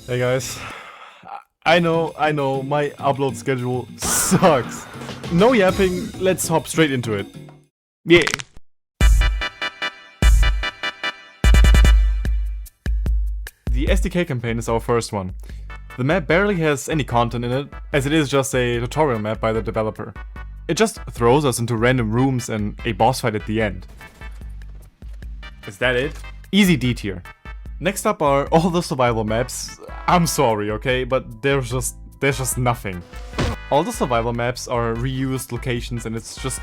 Hey guys, I know, my upload schedule sucks. No yapping, let's hop straight into it. Yeah. The SDK campaign is our first one. The map barely has any content in it, as it is just a tutorial map by the developer. It just throws us into random rooms and a boss fight at the end. Is that it? Easy D tier. Next up are all the survival maps. I'm sorry, okay, but there's just nothing. All the survival maps are reused locations and it's just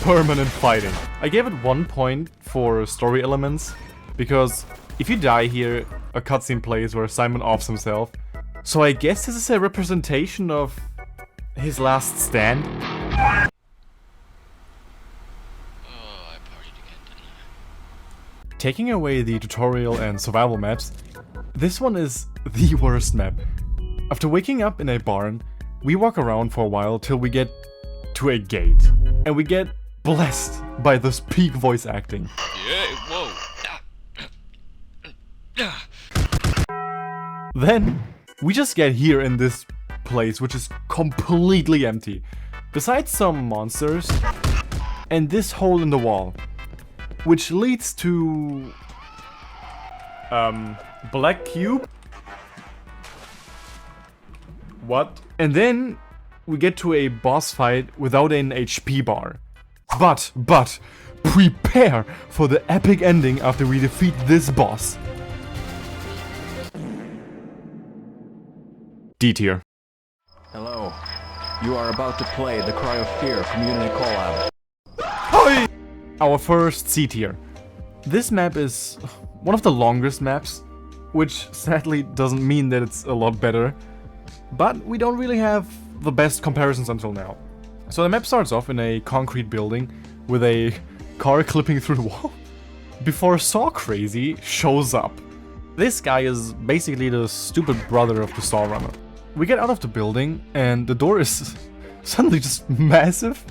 permanent fighting. I gave it 1 point for story elements, because if you die here, a cutscene plays where Simon offs himself. So I guess this is a representation of his last stand. Taking away the tutorial and survival maps, this one is the worst map. After waking up in a barn, we walk around for a while till we get to a gate. And we get blessed by this peak voice acting. Yeah, whoa. Then, we just get here in this place, which is completely empty. Besides some monsters, and this hole in the wall. Which leads to... Black Cube? What? And then we get to a boss fight without an HP bar. But, prepare for the epic ending after we defeat this boss. D tier. Hello. You are about to play the Cry of Fear community call-out. Hoi! Our first C tier. This map is one of the longest maps, which sadly doesn't mean that it's a lot better, but we don't really have the best comparisons until now. So the map starts off in a concrete building with a car clipping through the wall before Saw Crazy shows up. This guy is basically the stupid brother of the Saw Runner. We get out of the building and the door is suddenly just massive.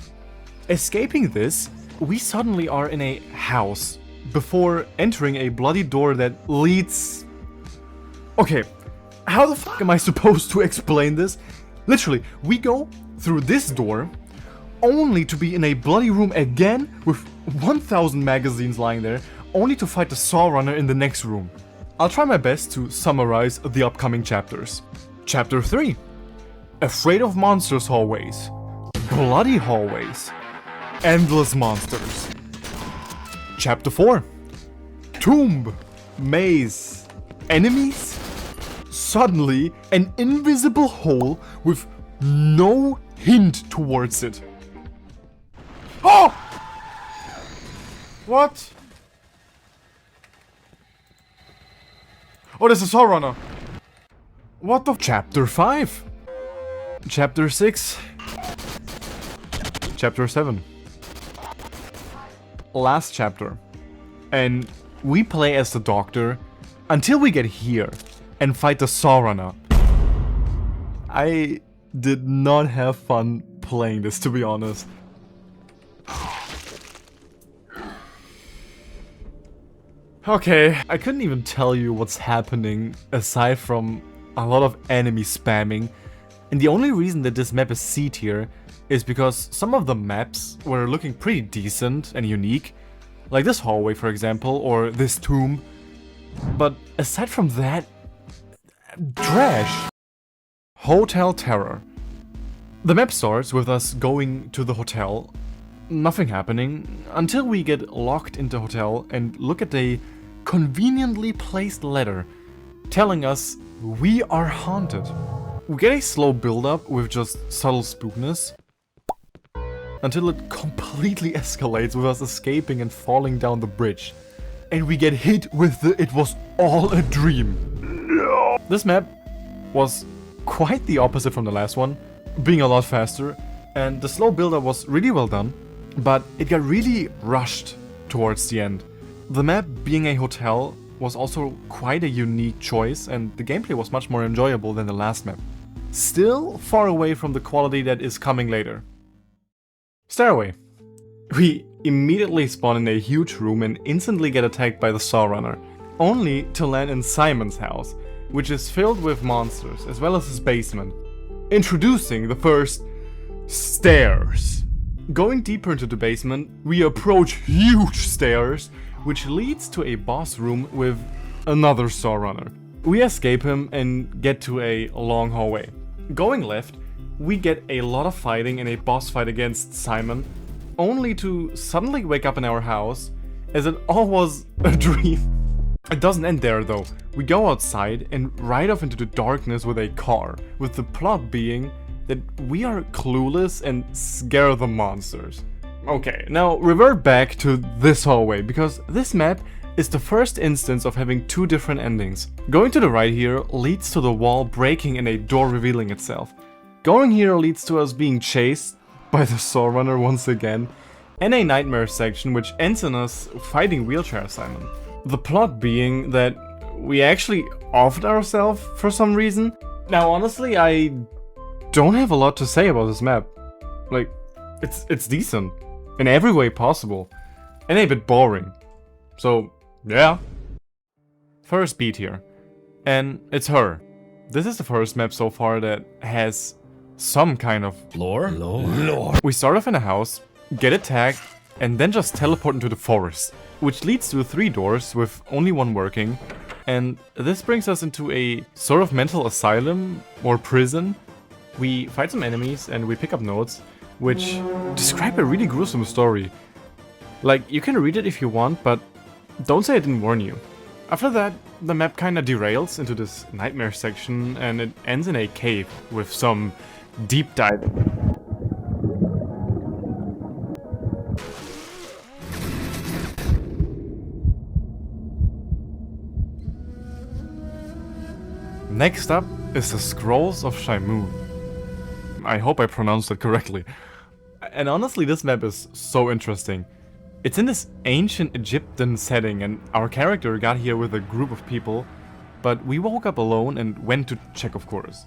Escaping this, we suddenly are in a house before entering a bloody door that leads... Okay, how the fuck am I supposed to explain this? Literally, we go through this door only to be in a bloody room again with 1000 magazines lying there, only to fight the Saw Runner in the next room. I'll try my best to summarize the upcoming chapters. Chapter 3. Afraid of monsters hallways. Bloody hallways. Endless monsters. Chapter 4. Tomb. Maze. Enemies. Suddenly, an invisible hole with no hint towards it. Oh! What? Oh, there's a Saw Runner. What the? Chapter 5. Chapter 6. Chapter 7. Last chapter. And we play as the doctor until we get here and fight the Saw Runner. I did not have fun playing this, to be honest. Okay, I couldn't even tell you what's happening aside from a lot of enemy spamming. And the only reason that this map is C tier is because some of the maps were looking pretty decent and unique, like this hallway for example, or this tomb. But aside from that, trash. Hotel Terror. The map starts with us going to the hotel, nothing happening, until we get locked into the hotel and look at a conveniently placed letter telling us we are haunted. We get a slow build-up with just subtle spookness, until it completely escalates with us escaping and falling down the bridge. And we get hit with the "it was all a dream." No. This map was quite the opposite from the last one, being a lot faster, and the slow build-up was really well done, but it got really rushed towards the end. The map being a hotel was also quite a unique choice, and the gameplay was much more enjoyable than the last map. Still far away from the quality that is coming later. Stairway. We immediately spawn in a huge room and instantly get attacked by the Saw Runner, only to land in Simon's house, which is filled with monsters, as well as his basement. Introducing the first stairs. Going deeper into the basement, we approach huge stairs, which leads to a boss room with another Saw Runner. We escape him and get to a long hallway. Going left, we get a lot of fighting in a boss fight against Simon, only to suddenly wake up in our house, as it all was a dream. It doesn't end there though. We go outside and ride off into the darkness with a car, with the plot being that we are clueless and scare the monsters. Okay, now revert back to this hallway, because this map is the first instance of having two different endings. Going to the right here leads to the wall breaking and a door revealing itself. Going here leads to us being chased by the Saw Runner once again, and a nightmare section which ends in us fighting Wheelchair Simon. The plot being that we actually offed ourselves for some reason. Now honestly, I don't have a lot to say about this map. Like, it's decent in every way possible, and a bit boring. So, yeah. First beat here, and it's her. This is the first map so far that has some kind of lore. We start off in a house, get attacked, and then just teleport into the forest, which leads to 3 doors with only one working, and this brings us into a sort of mental asylum or prison. We fight some enemies and we pick up notes, which describe a really gruesome story. Like, you can read it if you want, but don't say I didn't warn you. After that, the map kinda derails into this nightmare section, and it ends in a cave with some deep diving. Next up is the Scrolls of Shaimoon. I hope I pronounced it correctly. And honestly, this map is so interesting. It's in this ancient Egyptian setting, and our character got here with a group of people, but we woke up alone and went to check, of course.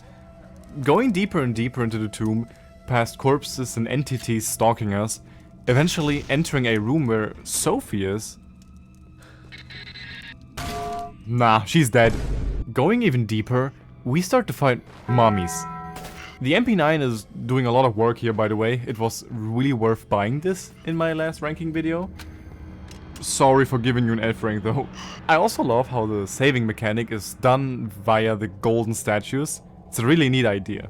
Going deeper and deeper into the tomb, past corpses and entities stalking us, eventually entering a room where Sophie is. Nah, she's dead. Going even deeper, we start to fight mummies. The MP9 is doing a lot of work here, by the way. It was really worth buying this in my last ranking video. Sorry for giving you an F rank though. I also love how the saving mechanic is done via the golden statues. It's a really neat idea.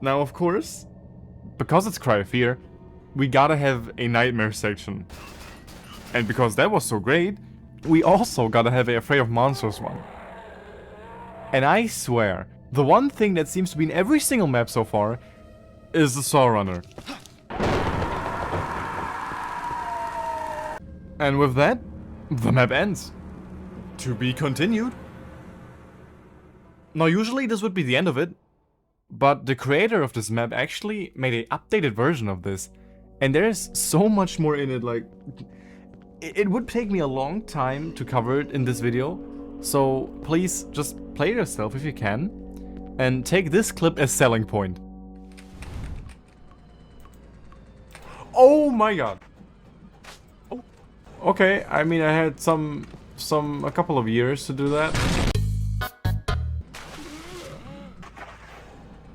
Now of course, because it's Cry of Fear, we gotta have a nightmare section. And because that was so great, we also gotta have a Afraid of Monsters one. And I swear, the one thing that seems to be in every single map so far is the Saw Runner. And with that, the map ends. To be continued. Now usually this would be the end of it, but the creator of this map actually made an updated version of this. And there's so much more in it, like... It would take me a long time to cover it in this video, so please just play it yourself if you can. And take this clip as selling point. Oh my god. Oh, okay, I mean I had a couple of years to do that.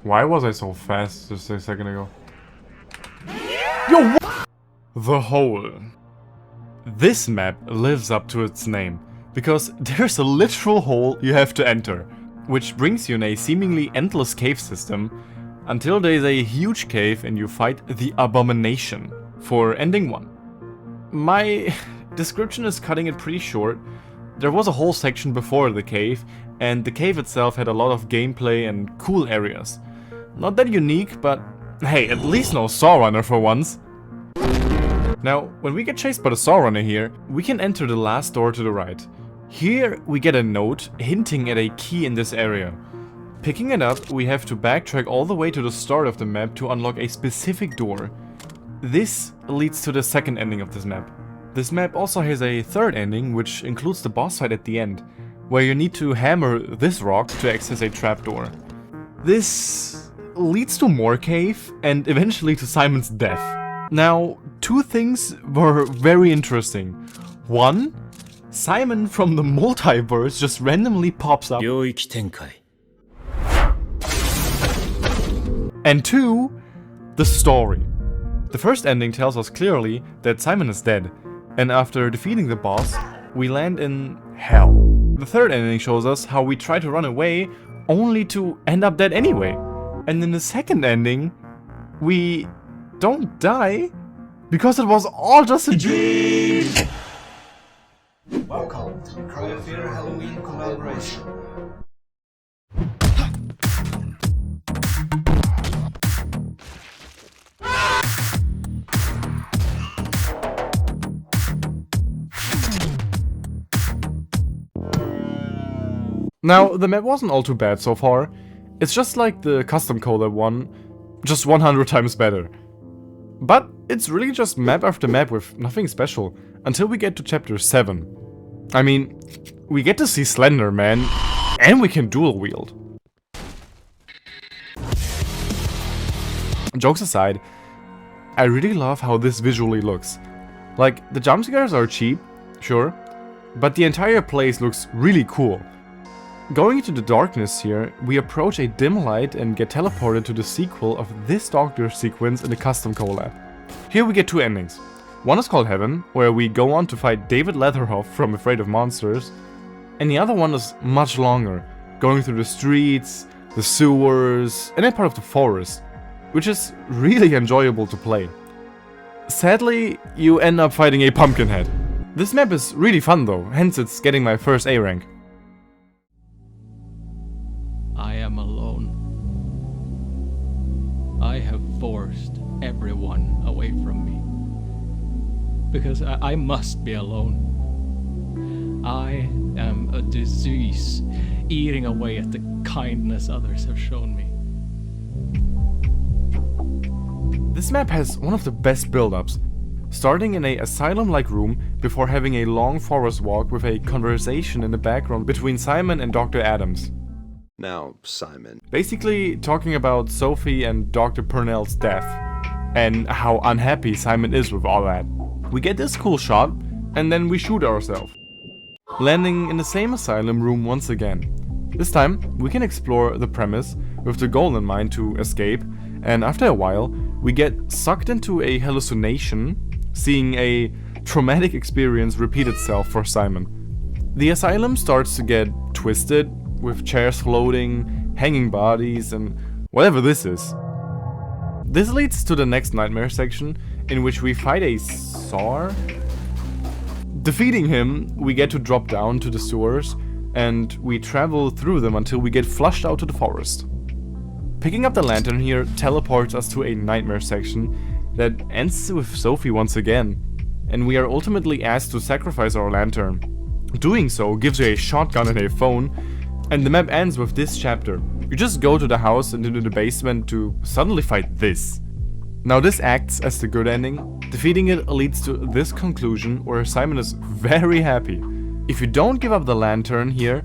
Why was I so fast just a second ago? Yo, what? The Hole. This map lives up to its name, because there's a literal hole you have to enter, which brings you in a seemingly endless cave system, until there's a huge cave and you fight the Abomination for ending 1. My description is cutting it pretty short. There was a whole section before the cave, and the cave itself had a lot of gameplay and cool areas. Not that unique, but hey, at least no Saw Runner for once. Now, when we get chased by the Saw Runner here, we can enter the last door to the right. Here we get a note hinting at a key in this area. Picking it up, we have to backtrack all the way to the start of the map to unlock a specific door. This leads to the second ending of this map. This map also has a third ending, which includes the boss fight at the end, where you need to hammer this rock to access a trapdoor. This leads to more cave, and eventually to Simon's death. Now, 2 things were very interesting. One, Simon from the multiverse just randomly pops up. 領域展開 And 2, the story. The first ending tells us clearly that Simon is dead, and after defeating the boss, we land in hell. The third ending shows us how we try to run away, only to end up dead anyway. And in the second ending, we don't die, because it was all just a dream! Welcome to the Cry of Fear Halloween collaboration. Now, the map wasn't all too bad so far. It's just like the custom collab one, just 100 times better. But it's really just map after map with nothing special, until we get to chapter 7. I mean, we get to see Slender Man, and we can dual wield. Jokes aside, I really love how this visually looks. Like, the jump scares are cheap, sure, but the entire place looks really cool. Going into the darkness here, we approach a dim light and get teleported to the sequel of this doctor sequence in the custom collab. Here we get 2 endings. One is called Heaven, where we go on to fight David Leatherhoff from Afraid of Monsters, and the other one is much longer, going through the streets, the sewers, and a part of the forest, which is really enjoyable to play. Sadly, you end up fighting a Pumpkinhead. This map is really fun though, hence it's getting my first A rank. I am alone. I have forced everyone away from me. Because I must be alone. I am a disease, eating away at the kindness others have shown me. This map has one of the best build-ups, starting in a asylum-like room before having a long forest walk with a conversation in the background between Simon and Dr. Adams. Now, Simon. Basically talking about Sophie and Dr. Purnell's death, and how unhappy Simon is with all that. We get this cool shot, and then we shoot ourselves, landing in the same asylum room once again. This time, we can explore the premise with the goal in mind to escape, and after a while, we get sucked into a hallucination, seeing a traumatic experience repeat itself for Simon. The asylum starts to get twisted, with chairs floating, hanging bodies, and whatever this is. This leads to the next nightmare section, in which we fight a Tsar. Defeating him, we get to drop down to the sewers, and we travel through them until we get flushed out to the forest. Picking up the lantern here teleports us to a nightmare section that ends with Sophie once again, and we are ultimately asked to sacrifice our lantern. Doing so gives you a shotgun and a phone, and the map ends with this chapter. You just go to the house and into the basement to suddenly fight this. Now this acts as the good ending. Defeating it leads to this conclusion where Simon is very happy. If you don't give up the lantern here,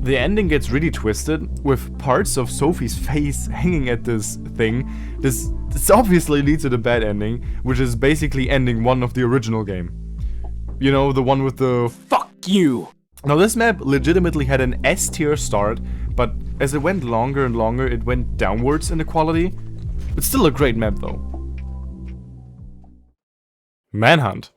the ending gets really twisted, with parts of Sophie's face hanging at this thing. This obviously leads to the bad ending, which is basically ending 1 of the original game. You know, the one with the "fuck you". Now this map legitimately had an S tier start, but as it went longer and longer, it went downwards in the quality. It's still a great map though. Manhunt.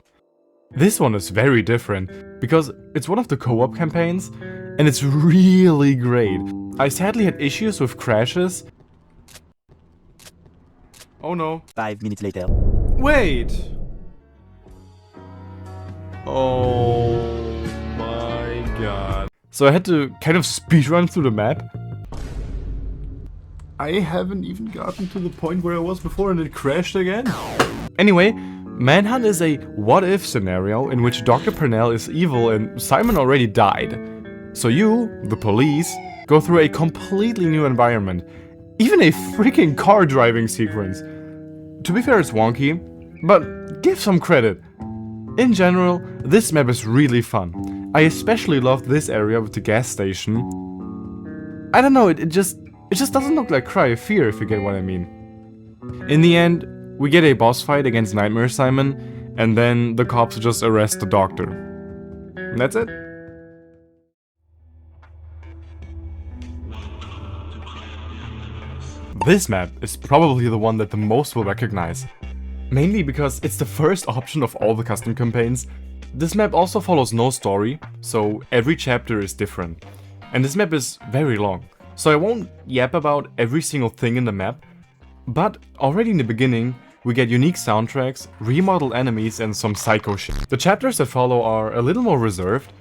This one is very different, because it's one of the co-op campaigns, and it's really great. I sadly had issues with crashes. Oh no. 5 minutes later. Wait! Oh my god. So I had to kind of speedrun through the map. I haven't even gotten to the point where I was before and it crashed again. Anyway, Manhunt is a what-if scenario in which Dr. Purnell is evil and Simon already died. So you, the police, go through a completely new environment. Even a freaking car driving sequence. To be fair, it's wonky, but give some credit. In general, this map is really fun. I especially love this area with the gas station. I don't know, it just doesn't look like Cry of Fear, if you get what I mean. In the end, we get a boss fight against Nightmare Simon, and then the cops just arrest the doctor. And that's it. This map is probably the one that the most will recognize. Mainly because it's the first option of all the custom campaigns. This map also follows no story, so every chapter is different. And this map is very long, so I won't yap about every single thing in the map, but already in the beginning, we get unique soundtracks, remodeled enemies, and some psycho shit. The chapters that follow are a little more reserved.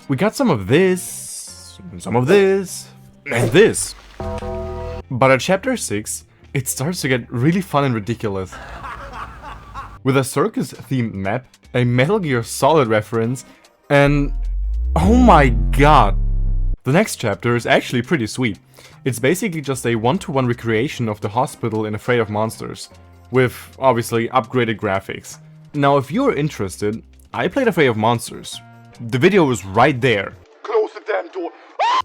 We got some of this, some of this, and this. But at chapter 6, it starts to get really fun and ridiculous. With a circus-themed map, a Metal Gear Solid reference, and oh my god! The next chapter is actually pretty sweet. It's basically just a one-to-one recreation of the hospital in Afraid of Monsters, with obviously upgraded graphics. Now if you're interested, I played Afraid of Monsters. The video is right there. Close the damn door!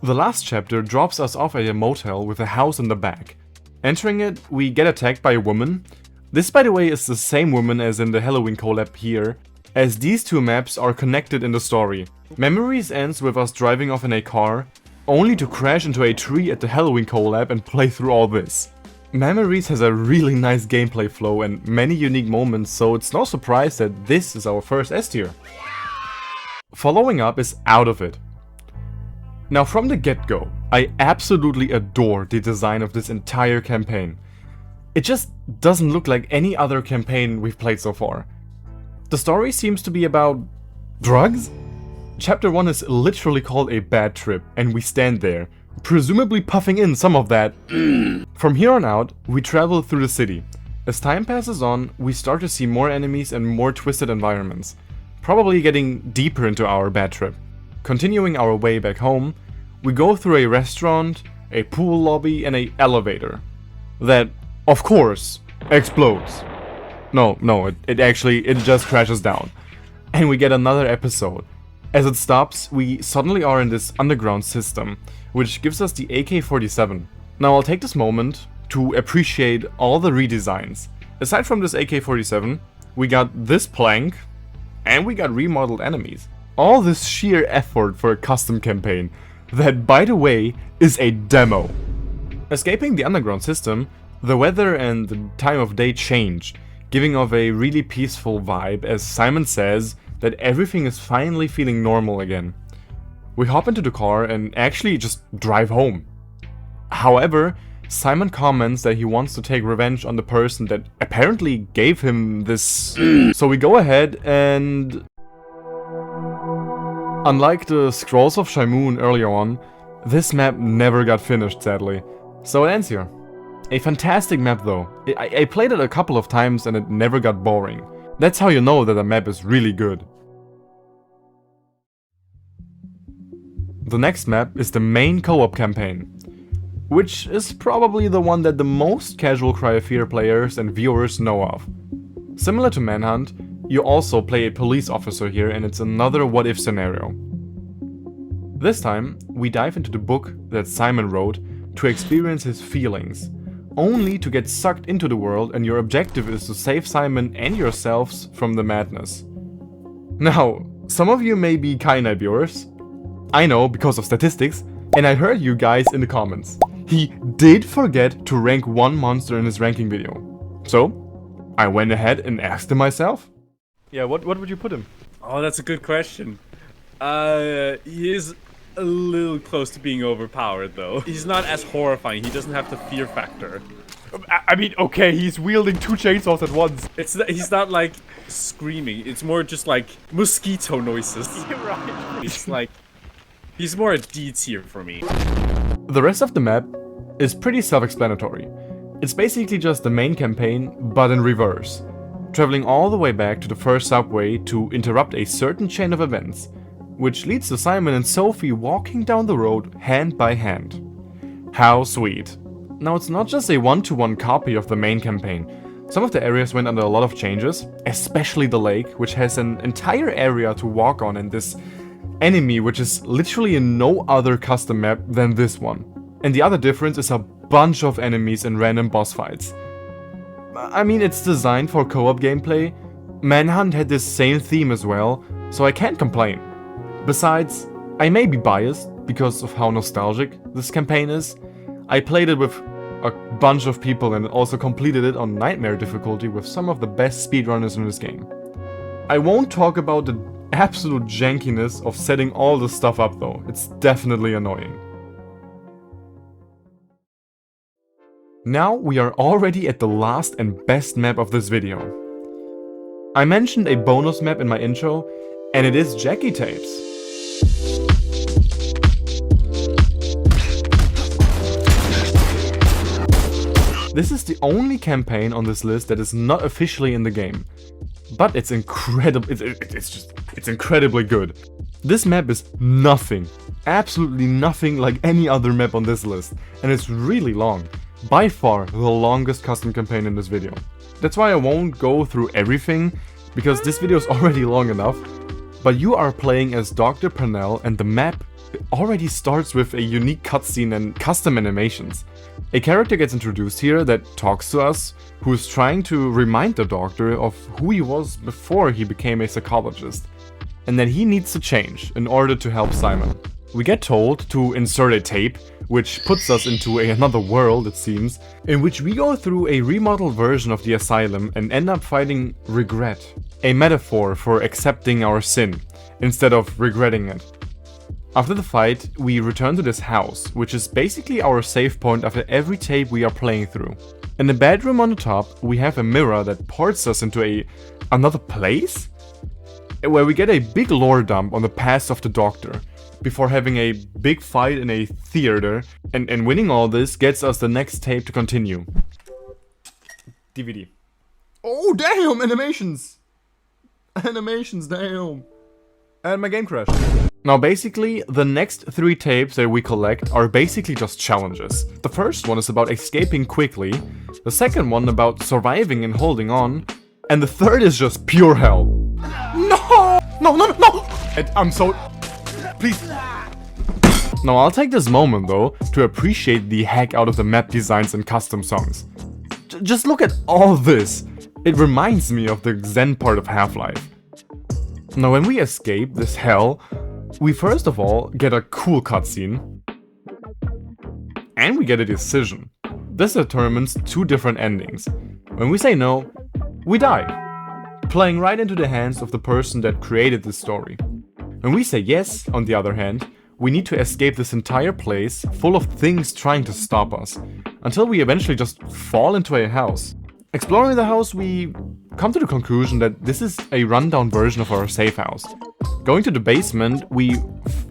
The last chapter drops us off at a motel with a house in the back. Entering it, we get attacked by a woman. This, by the way, is the same woman as in the Halloween collab here, as these two maps are connected in the story. Memories ends with us driving off in a car, only to crash into a tree at the Halloween collab and play through all this. Memories has a really nice gameplay flow and many unique moments, so it's no surprise that this is our first S tier. Following up is Out of It. Now from the get-go, I absolutely adore the design of this entire campaign. It just doesn't look like any other campaign we've played so far. The story seems to be about drugs? Chapter 1 is literally called A Bad Trip, and we stand there, presumably puffing in some of that. From here on out, we travel through the city. As time passes on, we start to see more enemies and more twisted environments, probably getting deeper into our bad trip. Continuing our way back home, we go through a restaurant, a pool lobby, and an elevator. That, of course, explodes. No, it just crashes down. And we get another episode. As it stops, we suddenly are in this underground system, which gives us the AK-47. Now I'll take this moment to appreciate all the redesigns. Aside from this AK-47, we got this plank, and we got remodeled enemies. All this sheer effort for a custom campaign, that by the way, is a demo. Escaping the underground system, the weather and the time of day changed, giving off a really peaceful vibe as Simon says that everything is finally feeling normal again. We hop into the car and actually just drive home. However, Simon comments that he wants to take revenge on the person that apparently gave him this. So we go ahead and... Unlike the Scrolls of Shaimoon earlier on, this map never got finished sadly. So it ends here. A fantastic map though. I played it a couple of times and it never got boring. That's how you know that a map is really good. The next map is the main co-op campaign, which is probably the one that the most casual Cry of Fear players and viewers know of. Similar to Manhunt, you also play a police officer here and it's another what-if scenario. This time, we dive into the book that Simon wrote to experience his feelings, only to get sucked into the world, and your objective is to save Simon and yourselves from the madness. Now, some of you may be Kyanite viewers. I know because of statistics, and I heard you guys in the comments. He did forget to rank one monster in his ranking video. So, I went ahead and asked him myself. Yeah, what would you put him? Oh, that's a good question. He is a little close to being overpowered, though. He's not as horrifying. He doesn't have the fear factor. I mean, okay, he's wielding two chainsaws at once. He's not like screaming. It's more just like mosquito noises. You're right. It's like he's more a D tier for me. The rest of the map is pretty self-explanatory. It's basically just the main campaign, but in reverse. Traveling all the way back to the first subway to interrupt a certain chain of events, which leads to Simon and Sophie walking down the road hand by hand. How sweet. Now it's not just a one-to-one copy of the main campaign. Some of the areas went under a lot of changes, especially the lake, which has an entire area to walk on, and this enemy which is literally in no other custom map than this one. And the other difference is a bunch of enemies and random boss fights. I mean, it's designed for co-op gameplay. Manhunt had this same theme as well, so I can't complain. Besides, I may be biased because of how nostalgic this campaign is. I played it with a bunch of people and also completed it on Nightmare difficulty with some of the best speedrunners in this game. I won't talk about the absolute jankiness of setting all this stuff up though, it's definitely annoying. Now we are already at the last and best map of this video. I mentioned a bonus map in my intro, and it is Jackie Tapes. This is the only campaign on this list that is not officially in the game, but it's incredible. It's incredibly good. This map is nothing, absolutely nothing like any other map on this list, and it's really long. By far the longest custom campaign in this video. That's why I won't go through everything, because this video is already long enough. But you are playing as Dr. Purnell, and the map already starts with a unique cutscene and custom animations. A character gets introduced here that talks to us, who is trying to remind the Doctor of who he was before he became a psychologist, and that he needs to change in order to help Simon. We get told to insert a tape, which puts us into another world, it seems, in which we go through a remodeled version of the asylum and end up fighting regret, a metaphor for accepting our sin, instead of regretting it. After the fight, we return to this house, which is basically our save point after every tape we are playing through. In the bedroom on the top, we have a mirror that ports us into another place? Where we get a big lore dump on the past of the Doctor, before having a big fight in a theater, and winning all this gets us the next tape to continue. DVD. Oh damn, animations! Animations, damn! And my game crashed. Now basically, the next 3 tapes that we collect are basically just challenges. The first one is about escaping quickly, the second one about surviving and holding on, and the third is just pure hell. No! No, no, no! I'm so... Please. Now I'll take this moment though to appreciate the heck out of the map designs and custom songs. Just look at all this. It reminds me of the Zen part of Half-Life. Now when we escape this hell, we first of all get a cool cutscene. And we get a decision. This determines 2 different endings. When we say no, we die. Playing right into the hands of the person that created this story. When we say yes, on the other hand, we need to escape this entire place full of things trying to stop us, until we eventually just fall into a house. Exploring the house, we come to the conclusion that this is a rundown version of our safe house. Going to the basement, we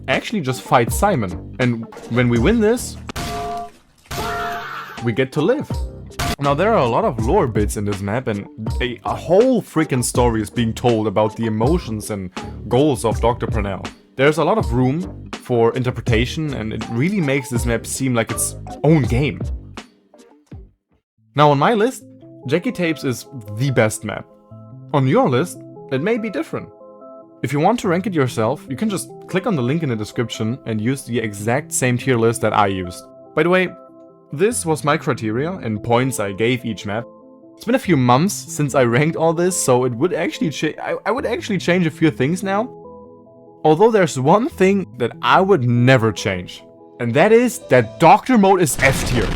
actually just fight Simon, and when we win this, we get to live. Now there are a lot of lore bits in this map, and a whole freaking story is being told about the emotions and goals of Dr. Purnell. There's a lot of room for interpretation, and it really makes this map seem like its own game. Now on my list, Jackie Tapes is the best map. On your list, it may be different. If you want to rank it yourself, you can just click on the link in the description and use the exact same tier list that I used. By the way, this was my criteria and points I gave each map. It's been a few months since I ranked all this, so it would actually I would actually change a few things now. Although there's one thing that I would never change, and that is that Doctor Mode is F tier.